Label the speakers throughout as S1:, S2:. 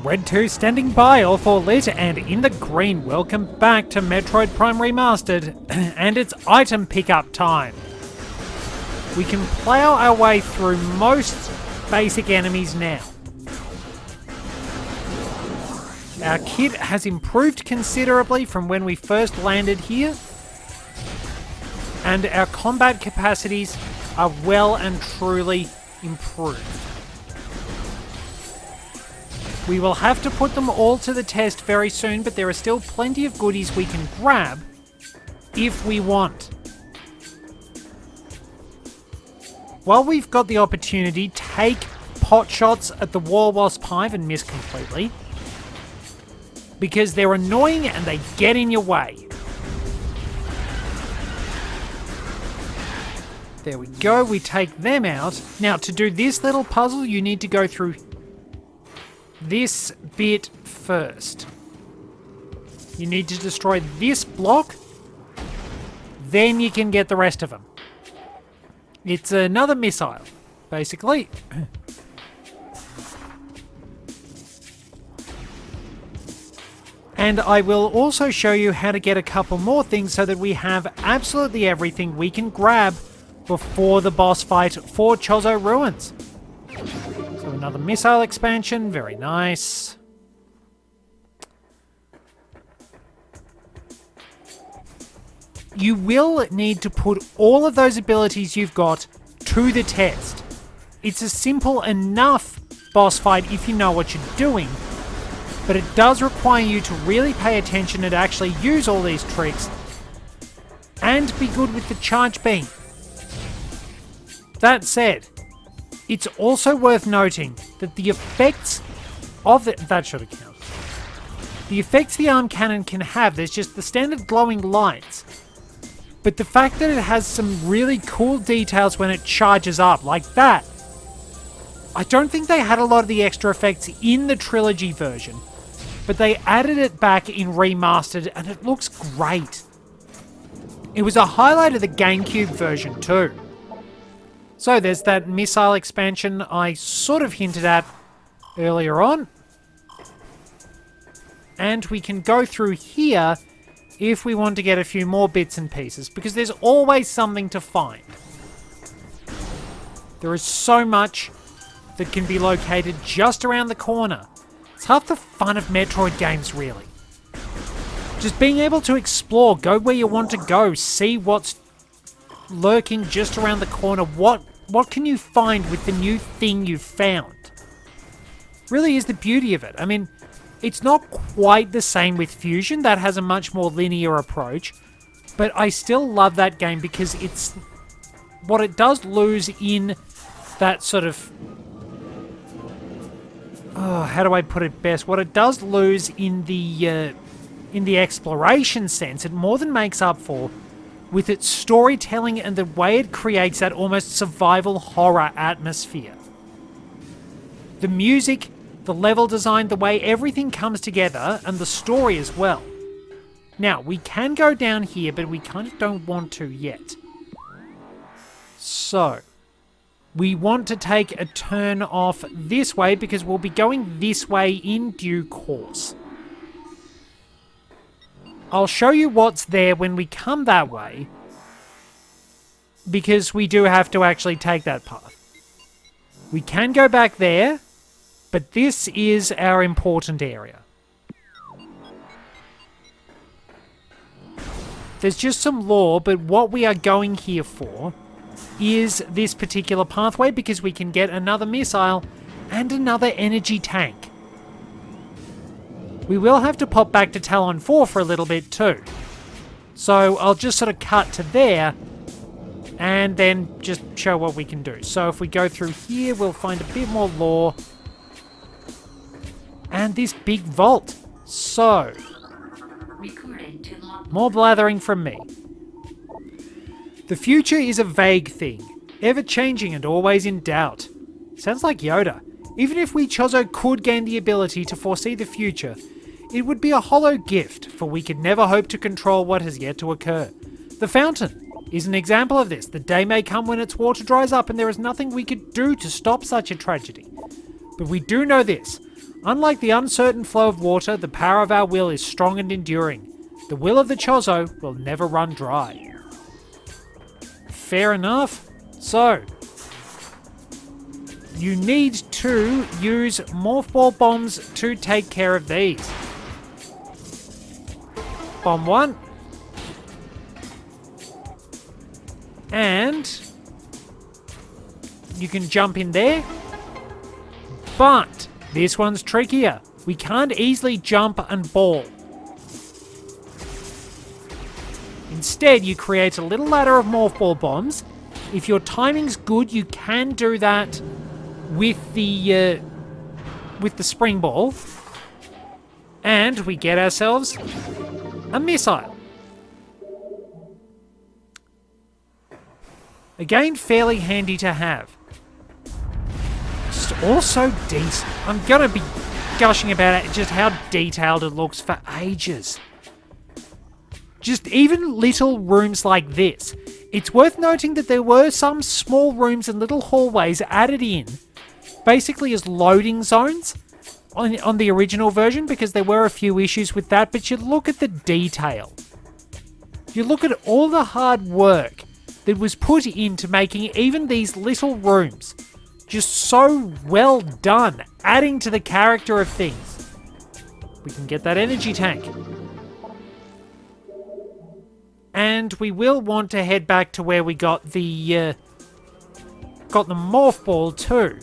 S1: Red 2 standing by, all 4 lit, and in the green, welcome back to Metroid Prime Remastered, and it's item pickup time. We can plow our way through most basic enemies now. Our kit has improved considerably from when we first landed here, and our combat capacities are well and truly improved. We will have to put them all to the test very soon, but there are still plenty of goodies we can grab if we want. While we've got the opportunity, take pot shots at the War Wasp Hive and miss completely, because they're annoying and they get in your way. There we go, we take them out. Now, to do this little puzzle, you need to go through this bit first. You need to destroy this block, then you can get the rest of them. It's another missile, basically. And I will also show you how to get a couple more things so that we have absolutely everything we can grab before the boss fight for Chozo Ruins. So another missile expansion, very nice. You will need to put all of those abilities you've got to the test. It's a simple enough boss fight if you know what you're doing, but it does require you to really pay attention and actually use all these tricks and be good with the charge beam. That said, it's also worth noting that the effects of it, that should have counted. The effects the arm cannon can have, there's just the standard glowing lights. But the fact that it has some really cool details when it charges up, like that. I don't think they had a lot of the extra effects in the trilogy version, but they added it back in Remastered and it looks great. It was a highlight of the GameCube version too. So there's that missile expansion I sort of hinted at earlier on. And we can go through here if we want to get a few more bits and pieces, because there's always something to find. There is so much that can be located just around the corner. It's half the fun of Metroid games, really. Just being able to explore, go where you want to go, see what's lurking just around the corner. What can you find with the new thing you've found? Really is the beauty of it. I mean, it's not quite the same with Fusion. That has a much more linear approach. But I still love that game because it's what it does lose in that sort of... Oh, how do I put it best? What it does lose in the exploration sense, it more than makes up for with its storytelling and the way it creates that almost survival horror atmosphere. The music, the level design, the way everything comes together, and the story as well. Now, we can go down here, but we kind of don't want to yet. So, we want to take a turn off this way because we'll be going this way in due course. I'll show you what's there when we come that way, because we do have to actually take that path. We can go back there, but this is our important area. There's just some lore, but what we are going here for is this particular pathway, because we can get another missile and another energy tank. We will have to pop back to Tallon IV for a little bit too. So I'll just sort of cut to there and then just show what we can do. So if we go through here, we'll find a bit more lore. And this big vault. So, more blathering from me. The future is a vague thing, ever-changing and always in doubt. Sounds like Yoda. Even if we Chozo could gain the ability to foresee the future, it would be a hollow gift, for we could never hope to control what has yet to occur. The fountain is an example of this. The day may come when its water dries up and there is nothing we could do to stop such a tragedy. But we do know this. Unlike the uncertain flow of water, the power of our will is strong and enduring. The will of the Chozo will never run dry. Fair enough. So, you need to use Morph Ball bombs to take care of these. Bomb 1. And you can jump in there. But this one's trickier. We can't easily jump and ball. Instead, you create a little ladder of Morph Ball bombs. If your timing's good, you can do that with the spring ball. And we get ourselves a missile. Again, fairly handy to have. Just also decent. I'm going to be gushing about it, just how detailed it looks for ages. Just even little rooms like this. It's worth noting that there were some small rooms and little hallways added in, basically as loading zones on the original version, because there were a few issues with that, but you look at the detail. You look at all the hard work that was put into making even these little rooms just so well done, adding to the character of things. We can get that energy tank. And we will want to head back to where we got the Morph Ball too.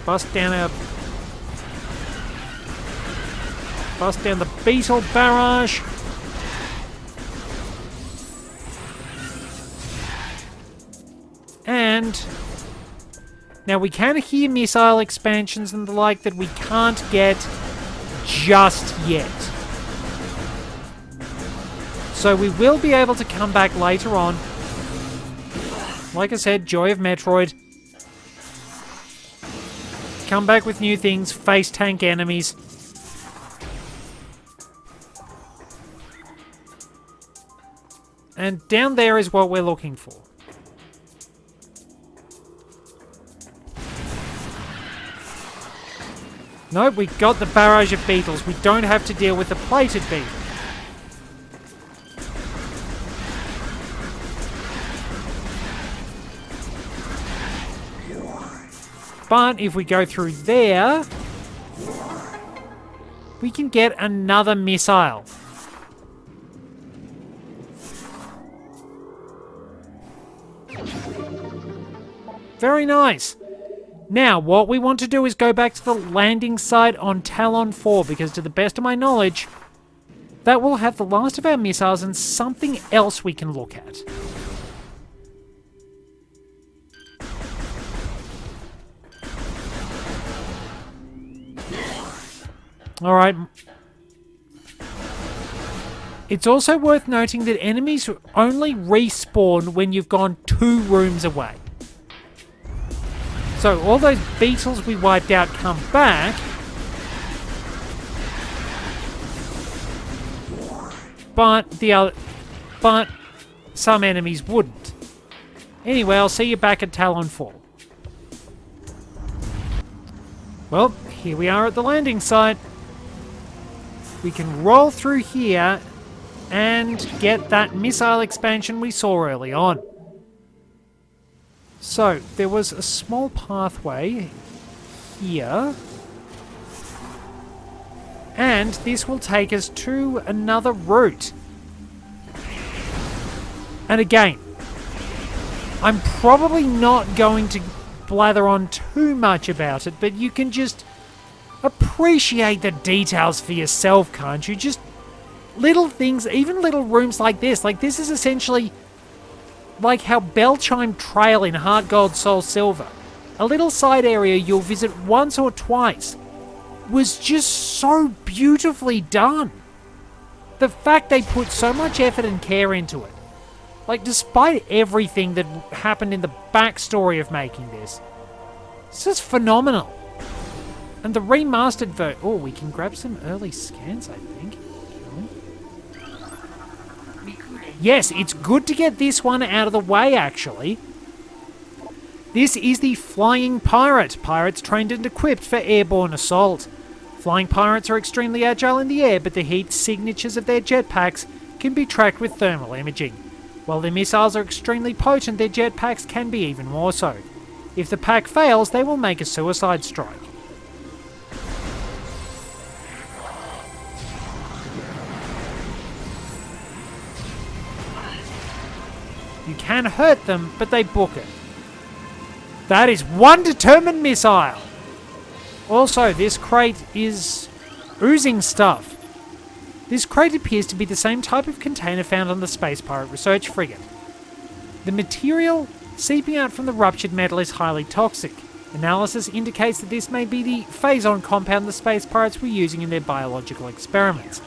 S1: Bust down the Beetle Barrage. And now we can hear missile expansions and the like that we can't get just yet. So we will be able to come back later on. Like I said, joy of Metroid. Come back with new things, face tank enemies. And down there is what we're looking for. Nope, we got the barrage of beetles. We don't have to deal with the plated beetle. But if we go through there, we can get another missile. Very nice. Now, what we want to do is go back to the landing site on Tallon IV, because to the best of my knowledge, that will have the last of our missiles and something else we can look at. Alright. It's also worth noting that enemies only respawn when you've gone 2 rooms away. So all those beetles we wiped out come back. But some enemies wouldn't. Anyway, I'll see you back at Tallon IV. Well, here we are at the landing site. We can roll through here and get that missile expansion we saw early on. So, there was a small pathway here. And this will take us to another route. And again, I'm probably not going to blather on too much about it, but you can just appreciate the details for yourself, can't you? Just little things, even little rooms like this. Like, this is essentially like how Bellchime Trail in Heart Gold Soul Silver, a little side area you'll visit once or twice, was just so beautifully done. The fact they put so much effort and care into it. Like, despite everything that happened in the backstory of making this, it's just phenomenal. And the remastered version... Oh, we can grab some early scans, I think. Yes, it's good to get this one out of the way, actually. This is the Flying Pirate. Pirates trained and equipped for airborne assault. Flying pirates are extremely agile in the air, but the heat signatures of their jetpacks can be tracked with thermal imaging. While their missiles are extremely potent, their jetpacks can be even more so. If the pack fails, they will make a suicide strike. You can hurt them, but they book it. That is one determined missile! Also, this crate is oozing stuff. This crate appears to be the same type of container found on the Space Pirate research frigate. The material seeping out from the ruptured metal is highly toxic. Analysis indicates that this may be the phazon compound the Space Pirates were using in their biological experiments.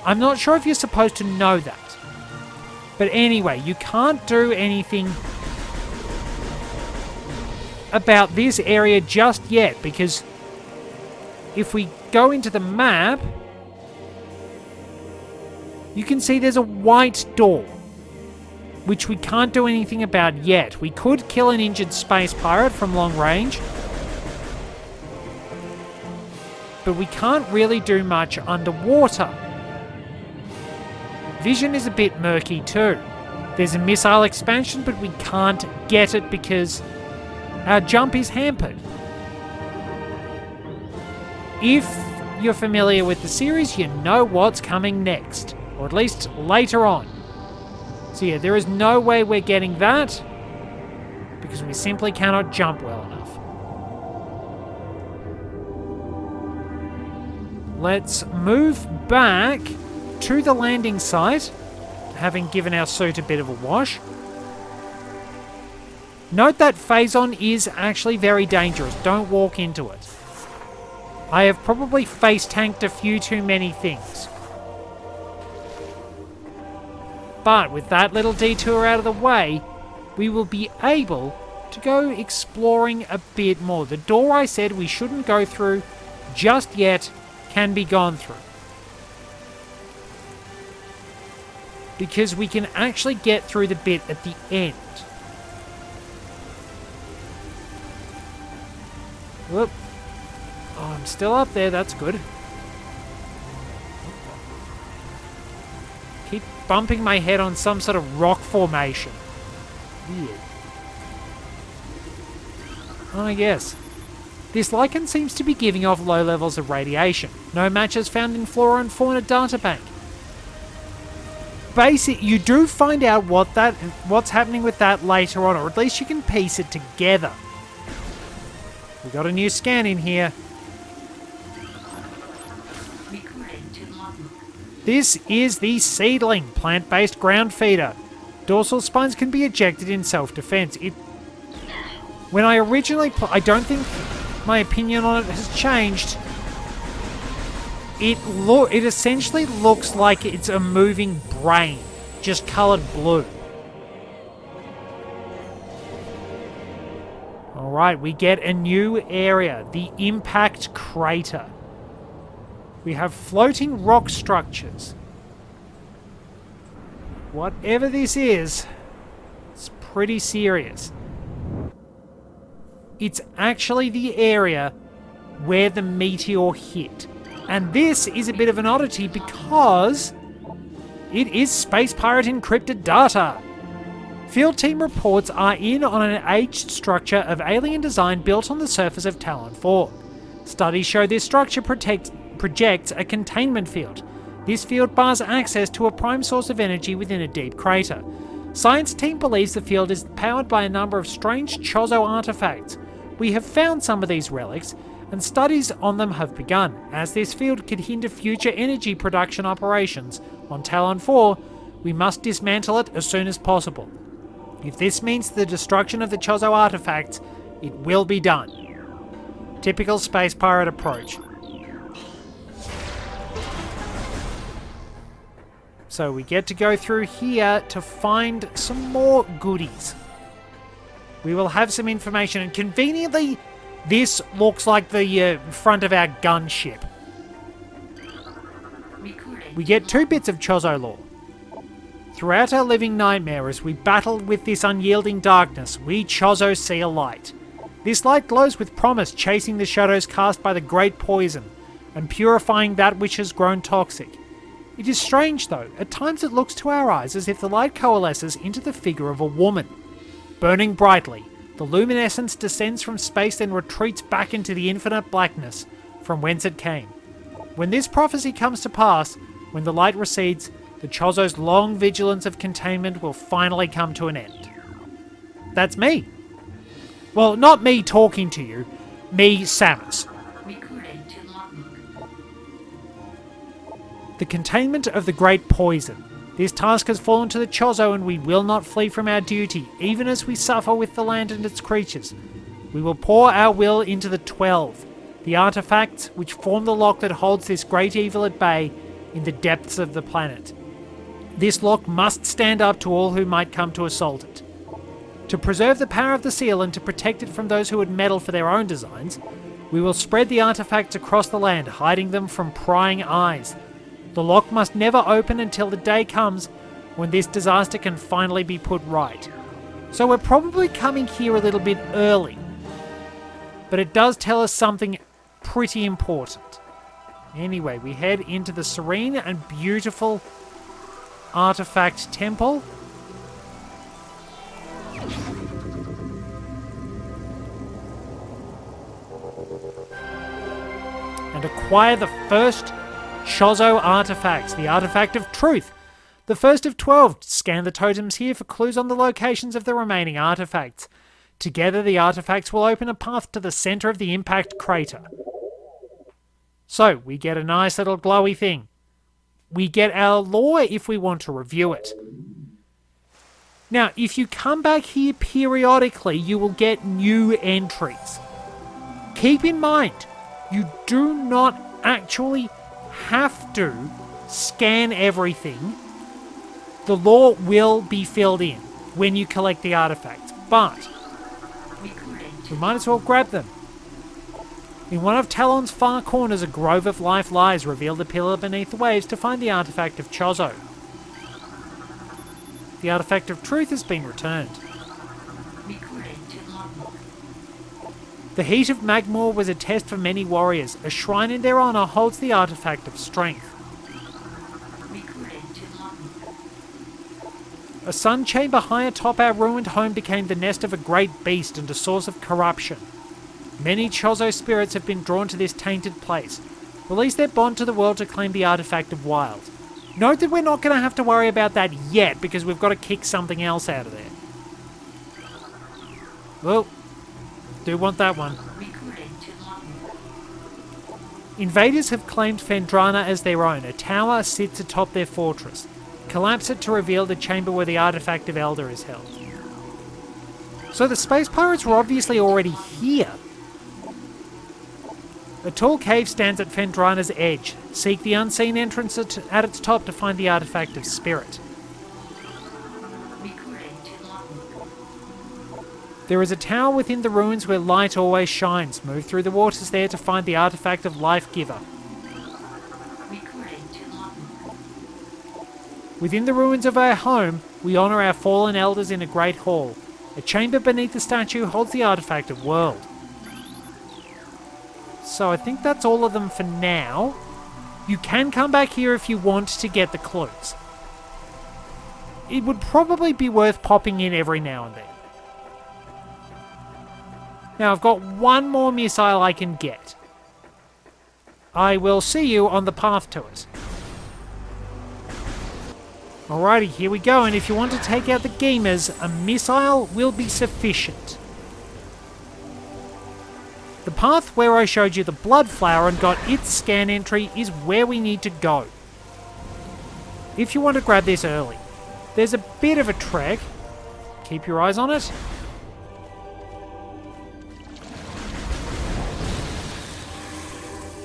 S1: I'm not sure if you're supposed to know that. But anyway, you can't do anything about this area just yet, because if we go into the map, you can see there's a white door, which we can't do anything about yet. We could kill an injured space pirate from long range, but we can't really do much underwater. Vision is a bit murky too. There's a missile expansion, but we can't get it because our jump is hampered. If you're familiar with the series, you know what's coming next, or at least later on. So yeah, there is no way we're getting that because we simply cannot jump well enough. Let's move back to the landing site, having given our suit a bit of a wash. Note that phazon is actually very dangerous. Don't walk into it. I have probably face tanked a few too many things. But with that little detour out of the way, we will be able to go exploring a bit more. The door I said we shouldn't go through just yet can be gone through, because we can actually get through the bit at the end. Whoop. Oh, I'm still up there, that's good. Keep bumping my head on some sort of rock formation. Weird. Oh, yes. This lichen seems to be giving off low levels of radiation. No matches found in flora and fauna databank. You do find out what's happening with that later on, or at least you can piece it together. We got a new scan in here. This is the Seedling, plant-based ground feeder. Dorsal spines can be ejected in self-defense. When I originally I don't think my opinion on it has changed. It essentially looks like it's a moving brain, just coloured blue. Alright, we get a new area, the Impact Crater. We have floating rock structures. Whatever this is, it's pretty serious. It's actually the area where the meteor hit. And this is a bit of an oddity because it is Space Pirate encrypted data. Field team reports are in on an aged structure of alien design built on the surface of Tallon IV. Studies show this structure projects a containment field. This field bars access to a prime source of energy within a deep crater. Science team believes the field is powered by a number of strange Chozo artifacts. We have found some of these relics, and studies on them have begun, as this field could hinder future energy production operations on Tallon IV. We must dismantle it as soon as possible. If this means the destruction of the Chozo artifacts, it will be done. Typical Space Pirate approach. So we get to go through here to find some more goodies. We will have some information, and conveniently, this looks like the front of our gunship. We get 2 bits of Chozo lore. Throughout our living nightmare, as we battle with this unyielding darkness, we Chozo see a light. This light glows with promise, chasing the shadows cast by the great poison, and purifying that which has grown toxic. It is strange though, at times it looks to our eyes as if the light coalesces into the figure of a woman. Burning brightly, the luminescence descends from space and retreats back into the infinite blackness from whence it came. When this prophecy comes to pass, when the light recedes, the Chozo's long vigilance of containment will finally come to an end. That's me. Well, not me talking to you, me, Samus. The containment of the great poison. This task has fallen to the Chozo, and we will not flee from our duty, even as we suffer with the land and its creatures. We will pour our will into the 12, the artifacts which form the lock that holds this great evil at bay in the depths of the planet. This lock must stand up to all who might come to assault it. To preserve the power of the seal and to protect it from those who would meddle for their own designs, we will spread the artifacts across the land, hiding them from prying eyes. The lock must never open until the day comes when this disaster can finally be put right. So we're probably coming here a little bit early, but it does tell us something pretty important. Anyway, we head into the serene and beautiful Artifact Temple. And acquire the first Chozo artifacts, the Artifact of Truth. The first of 12. Scan the totems here for clues on the locations of the remaining artifacts. Together, the artifacts will open a path to the center of the impact crater. So, we get a nice little glowy thing. We get our lore if we want to review it. Now, if you come back here periodically, you will get new entries. Keep in mind, you do not actually have to scan everything. The lore will be filled in when you collect the artifacts, but we might as well grab them. In one of Tallon's far corners, a grove of life lies. Reveal the pillar beneath the waves to find the artifact of Chozo. The Artifact of Truth has been returned. The heat of Magmoor was a test for many warriors. A shrine in their honour holds the Artifact of Strength. A sun chamber high atop our ruined home became the nest of a great beast and a source of corruption. Many Chozo spirits have been drawn to this tainted place. Release their bond to the world to claim the Artifact of Wild. Note that we're not going to have to worry about that yet, because we've got to kick something else out of there. Well, do want that one. Invaders have claimed Phendrana as their own. A tower sits atop their fortress. Collapse it to reveal the chamber where the Artifact of Elder is held. So the space pirates were obviously already here. A tall cave stands at Phendrana's edge. Seek the unseen entrance at its top to find the Artifact of Spirit. There is a tower within the ruins where light always shines. Move through the waters there to find the Artifact of Life Giver. Within the ruins of our home, we honour our fallen elders in a great hall. A chamber beneath the statue holds the Artifact of World. So I think that's all of them for now. You can come back here if you want to get the clues. It would probably be worth popping in every now and then. Now I've got one more missile I can get. I will see you on the path to it. Alrighty, here we go, and if you want to take out the gamers, a missile will be sufficient. The path where I showed you the blood flower and got its scan entry is where we need to go. If you want to grab this early. There's a bit of a trek. Keep your eyes on it.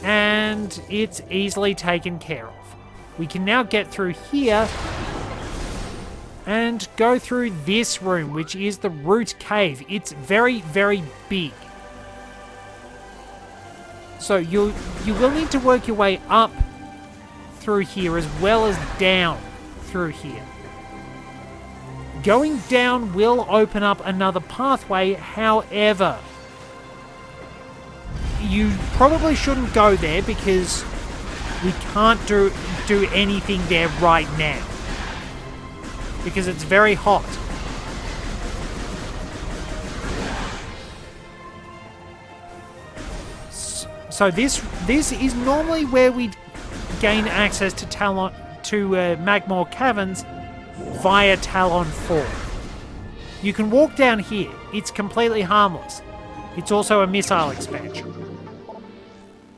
S1: And it's easily taken care of. We can now get through here and go through this room, which is the Root Cave. It's very, very big. So you will need to work your way up through here as well as down through here. Going down will open up another pathway, however, you probably shouldn't go there because we can't do anything there right now. Because it's very hot. So this is normally where we gain access to Magmore Caverns via Tallon IV. You can walk down here. It's completely harmless. It's also a missile expansion.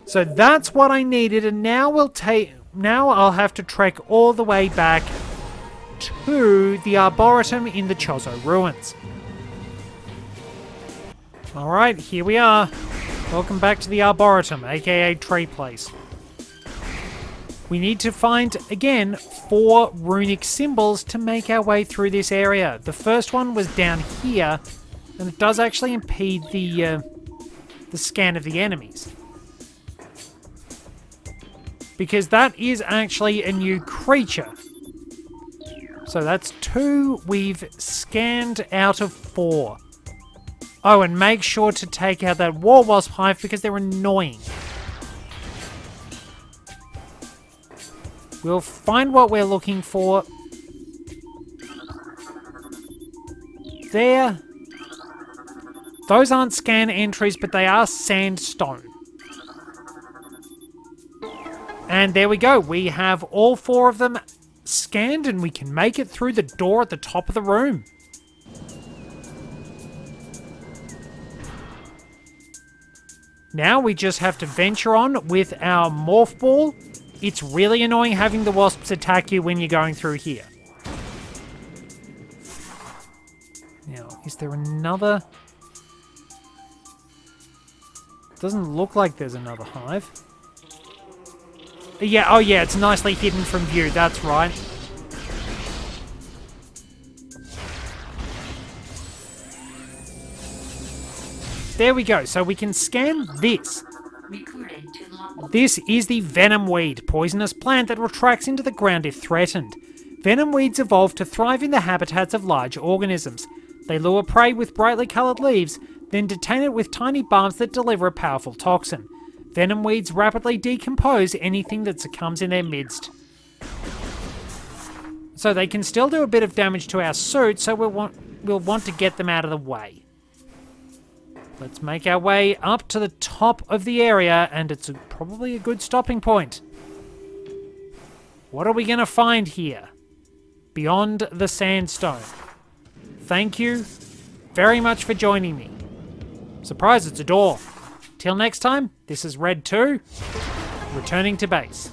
S1: So that's what I needed, and now I'll have to trek all the way back to the Arboretum in the Chozo Ruins. Alright, here we are. Welcome back to the Arboretum, aka Tree Place. We need to find, again, 4 runic symbols to make our way through this area. The first one was down here, and it does actually impede the scan of the enemies. Because that is actually a new creature. So that's 2 we've scanned out of 4. Oh, and make sure to take out that war wasp hive because they're annoying. We'll find what we're looking for. There. Those aren't scan entries, but they are sandstone. And there we go. We have all 4 of them scanned, and we can make it through the door at the top of the room. Now we just have to venture on with our morph ball. It's really annoying having the wasps attack you when you're going through here. Now, is there another? Doesn't look like there's another hive. Yeah, oh yeah, it's nicely hidden from view, that's right. There we go, so we can scan this. This is the venom weed, poisonous plant that retracts into the ground if threatened. Venom weeds evolve to thrive in the habitats of large organisms. They lure prey with brightly coloured leaves, then detain it with tiny barbs that deliver a powerful toxin. Venom weeds rapidly decompose anything that succumbs in their midst. So they can still do a bit of damage to our suit, so we'll want to get them out of the way. Let's make our way up to the top of the area, and it's probably a good stopping point. What are we going to find here? Beyond the sandstone. Thank you very much for joining me. Surprise, it's a door. Till next time, this is Red 2, returning to base.